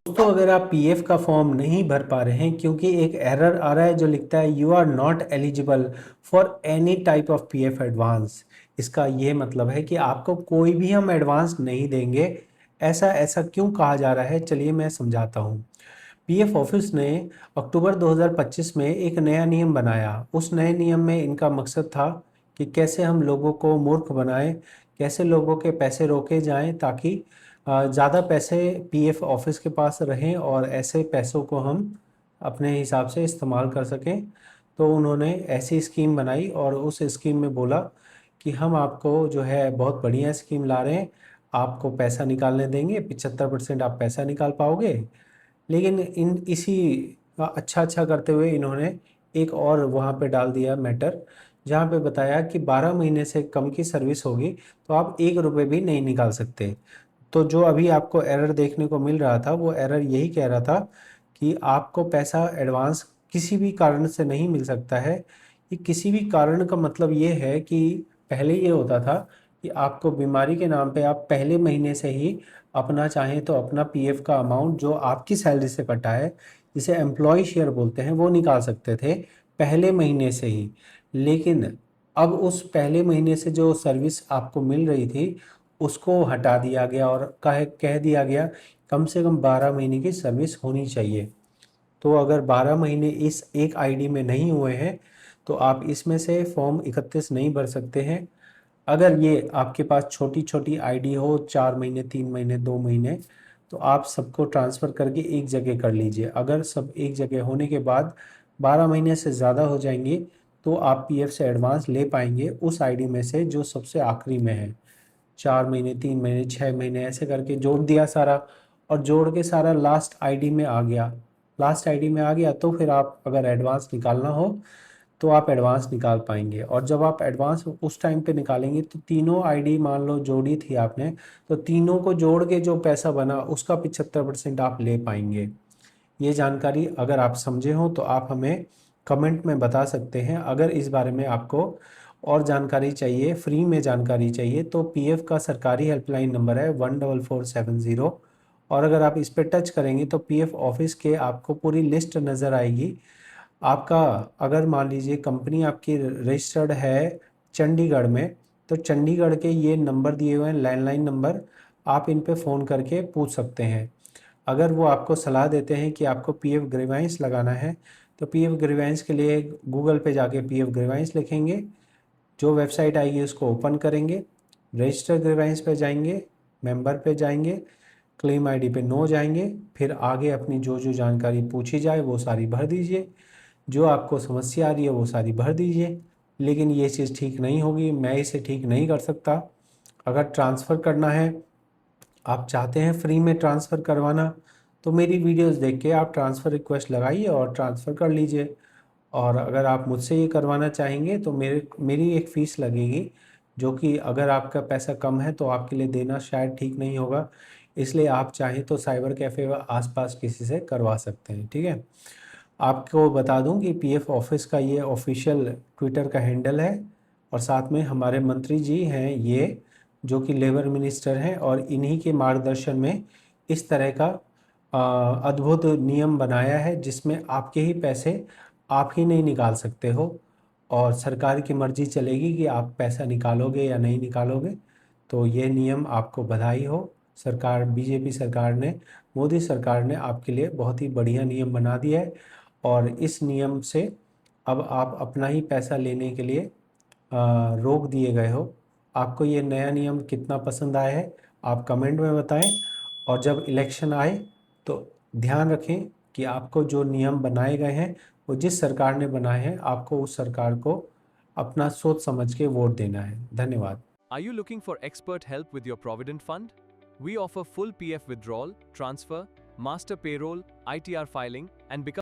दोस्तों, अगर आप पीएफ का फॉर्म नहीं भर पा रहे हैं क्योंकि एक एरर आ रहा है जो लिखता है you are not eligible for any type of PF advance. इसका ये मतलब है कि आपको कोई भी हम एडवांस नहीं देंगे। ऐसा ऐसा क्यों कहा जा रहा है, चलिए मैं समझाता हूँ। पीएफ ऑफिस ने अक्टूबर 2025 में एक नया नियम बनाया। उस नए नियम में इनका मकसद था कि कैसे हम लोगों को मूर्ख बनाएं, कैसे लोगों के पैसे रोके जाएं ताकि ज़्यादा पैसे पीएफ ऑफिस के पास रहें और ऐसे पैसों को हम अपने हिसाब से इस्तेमाल कर सकें। तो उन्होंने ऐसी स्कीम बनाई और उस स्कीम में बोला कि हम आपको जो है बहुत बढ़िया स्कीम ला रहे हैं, आपको पैसा निकालने देंगे, 75% आप पैसा निकाल पाओगे। लेकिन इन इसी का अच्छा अच्छा करते हुए इन्होंने एक और वहाँ पे डाल दिया मैटर, जहाँ पे बताया कि 12 महीने से कम की सर्विस होगी तो आप 1 रुपये भी नहीं निकाल सकते। तो जो अभी आपको एरर देखने को मिल रहा था वो एरर यही कह रहा था कि आपको पैसा एडवांस किसी भी कारण से नहीं मिल सकता है। ये किसी भी कारण का मतलब ये है कि पहले ये होता था कि आपको बीमारी के नाम पे आप पहले महीने से ही अपना चाहें तो अपना पीएफ का अमाउंट जो आपकी सैलरी से कटा है, जिसे एम्प्लॉय शेयर बोलते हैं, वो निकाल सकते थे पहले महीने से ही। लेकिन अब उस पहले महीने से जो सर्विस आपको मिल रही थी उसको हटा दिया गया और कह दिया गया कम से कम 12 महीने की सर्विस होनी चाहिए। तो अगर 12 महीने इस एक आईडी में नहीं हुए हैं तो आप इसमें से फॉर्म 31 नहीं भर सकते हैं। अगर ये आपके पास छोटी छोटी आईडी हो, 4 महीने, 3 महीने, 2 महीने, तो आप सबको ट्रांसफ़र करके एक जगह कर लीजिए। अगर सब एक जगह होने के बाद 12 महीने से ज़्यादा हो जाएंगे तो आप पीएफ से एडवांस ले पाएंगे उस आईडी में से जो सबसे आखिरी में है। 4 महीने, 3 महीने, 6 महीने ऐसे करके जोड़ दिया सारा, और जोड़ के सारा लास्ट आईडी में आ गया। लास्ट आईडी में आ गया तो फिर आप अगर एडवांस निकालना हो तो आप एडवांस निकाल पाएंगे। और जब आप एडवांस उस टाइम पे निकालेंगे तो तीनों आईडी मान लो जोड़ी थी आपने, तो तीनों को जोड़ के जो पैसा बना उसका 75% आप ले पाएंगे। ये जानकारी अगर आप समझे हो तो आप हमें कमेंट में बता सकते हैं। अगर इस बारे में आपको और जानकारी चाहिए, फ्री में जानकारी चाहिए, तो पीएफ का सरकारी हेल्पलाइन नंबर है 14470। और अगर आप इस पर टच करेंगे तो पीएफ ऑफिस के आपको पूरी लिस्ट नज़र आएगी। आपका अगर मान लीजिए कंपनी आपकी रजिस्टर्ड है चंडीगढ़ में, तो चंडीगढ़ के ये नंबर दिए हुए हैं, लैंडलाइन नंबर, आप इन पे फ़ोन करके पूछ सकते हैं। अगर वो आपको सलाह देते हैं कि आपको पीएफ ग्रीवेंस लगाना है तो पीएफ ग्रीवेंस के लिए गूगल पे जाके पीएफ ग्रीवेंस लिखेंगे, जो वेबसाइट आएगी उसको ओपन करेंगे, रजिस्टर ग्रीवेंस पे जाएंगे, मेंबर पे जाएंगे, क्लेम आईडी पे नो जाएंगे, फिर आगे अपनी जो जो जानकारी पूछी जाए वो सारी भर दीजिए, जो आपको समस्या आ रही है वो सारी भर दीजिए। लेकिन ये चीज़ ठीक नहीं होगी, मैं इसे ठीक नहीं कर सकता। अगर ट्रांसफ़र करना है, आप चाहते हैं फ्री में ट्रांसफ़र करवाना, तो मेरी वीडियोस देख के आप ट्रांसफ़र रिक्वेस्ट लगाइए और ट्रांसफ़र कर लीजिए। और अगर आप मुझसे ये करवाना चाहेंगे तो मेरी एक फ़ीस लगेगी, जो कि अगर आपका पैसा कम है तो आपके लिए देना शायद ठीक नहीं होगा। इसलिए आप चाहें तो साइबर कैफ़े व आसपास किसी से करवा सकते हैं, ठीक है। आपको बता दूं कि पीएफ ऑफिस का ये ऑफिशियल ट्विटर का हैंडल है, और साथ में हमारे मंत्री जी हैं ये, जो कि लेबर मिनिस्टर हैं, और इन्हीं के मार्गदर्शन में इस तरह का अद्भुत नियम बनाया है जिसमें आपके ही पैसे आप ही नहीं निकाल सकते हो, और सरकार की मर्ज़ी चलेगी कि आप पैसा निकालोगे या नहीं निकालोगे। तो ये नियम आपको बधाई हो। सरकार, बीजेपी सरकार ने, मोदी सरकार ने आपके लिए बहुत ही बढ़िया नियम बना दिया है, और इस नियम से अब आप अपना ही पैसा लेने के लिए रोक दिए गए हो। आपको ये नया नियम कितना पसंद आया है आप कमेंट में बताएं। और जब इलेक्शन आए तो ध्यान रखें कि आपको जो नियम बनाए गए हैं वो जिस सरकार ने बनाए हैं, आपको उस सरकार को अपना सोच समझ के वोट देना है। धन्यवाद। Are you looking for expert help with your Provident Fund? We offer full PF withdrawal, transfer, master payroll, ITR filing, and become